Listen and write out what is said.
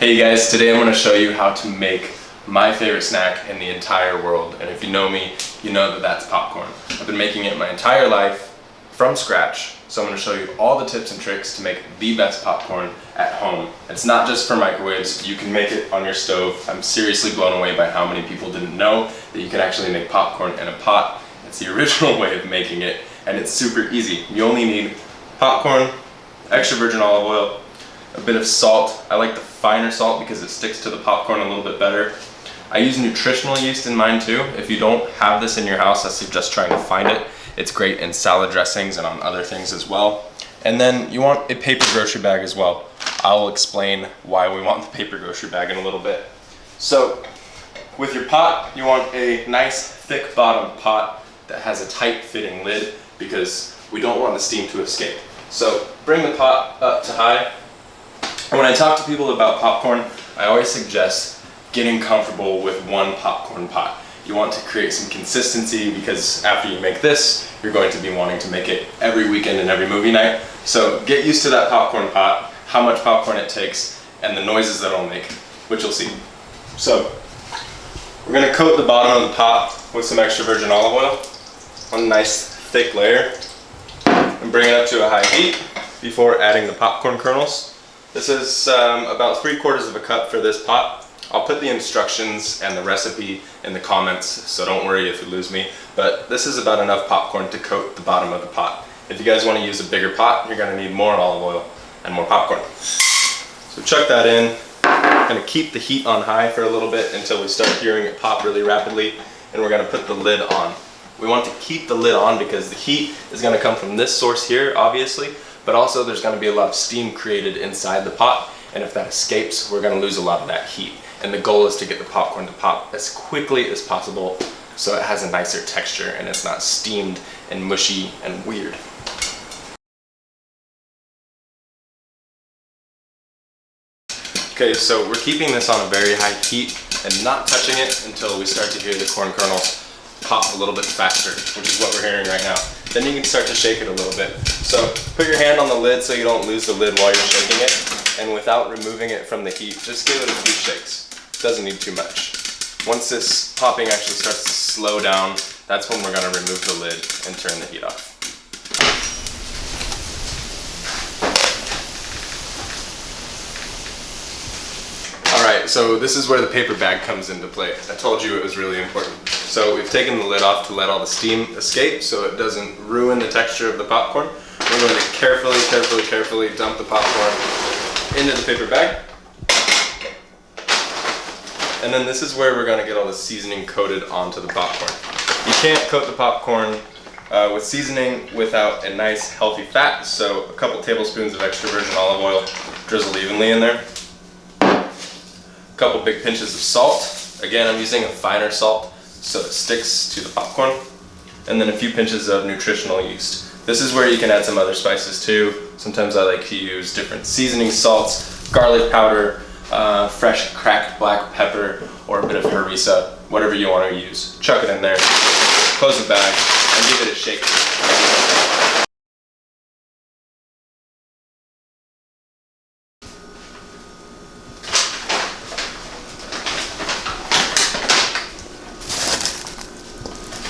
Hey guys, today I'm going to show you how to make my favorite snack in the entire world. And if you know me, you know that that's popcorn. I've been making it my entire life from scratch. So I'm going to show you all the tips and tricks to make the best popcorn at home. It's not just for microwaves, you can make it on your stove. I'm seriously blown away by how many people didn't know that you can actually make popcorn in a pot. It's the original way of making it, and it's super easy. You only need popcorn, extra virgin olive oil, a bit of salt. I like the finer salt because it sticks to the popcorn a little bit better. I use nutritional yeast in mine too. If you don't have this in your house, I suggest trying to find it. It's great in salad dressings and on other things as well. And then you want a paper grocery bag as well. I'll explain why we want the paper grocery bag in a little bit. So with your pot, you want a nice thick bottom pot that has a tight fitting lid because we don't want the steam to escape. So bring the pot up to high. And when I talk to people about popcorn, I always suggest getting comfortable with one popcorn pot. You want to create some consistency because after you make this, you're going to be wanting to make it every weekend and every movie night. So get used to that popcorn pot, how much popcorn it takes, and the noises that it'll make, which you'll see. So we're going to coat the bottom of the pot with some extra virgin olive oil, a nice thick layer, and bring it up to a high heat before adding the popcorn kernels. This is about 3/4 of a cup for this pot. I'll put the instructions and the recipe in the comments, so don't worry if you lose me. But this is about enough popcorn to coat the bottom of the pot. If you guys want to use a bigger pot, you're going to need more olive oil and more popcorn. So chuck that in. We're going to keep the heat on high for a little bit until we start hearing it pop really rapidly, and we're going to put the lid on. We want to keep the lid on because the heat is going to come from this source here, obviously, but also there's going to be a lot of steam created inside the pot, and if that escapes, we're going to lose a lot of that heat. And the goal is to get the popcorn to pop as quickly as possible so it has a nicer texture and it's not steamed and mushy and weird. Okay, so we're keeping this on a very high heat and not touching it until we start to hear the corn kernels pop a little bit faster, which is what we're hearing right now. Then you can start to shake it a little bit. So put your hand on the lid so you don't lose the lid while you're shaking it, and without removing it from the heat, just give it a few shakes. Doesn't need too much. Once this popping actually starts to slow down, that's when we're going to remove the lid and turn the heat off. Alright, so this is where the paper bag comes into play. I told you it was really important. So we've taken the lid off to let all the steam escape so it doesn't ruin the texture of the popcorn. We're going to carefully dump the popcorn into the paper bag. And then this is where we're going to get all the seasoning coated onto the popcorn. You can't coat the popcorn with seasoning without a nice healthy fat, so a couple tablespoons of extra virgin olive oil drizzled evenly in there. A couple big pinches of salt. Again, I'm using a finer salt so it sticks to the popcorn. And then a few pinches of nutritional yeast. This is where you can add some other spices too. Sometimes I like to use different seasoning salts, garlic powder, fresh cracked black pepper, or a bit of harissa, whatever you want to use. Chuck it in there, close the bag, and give it a shake.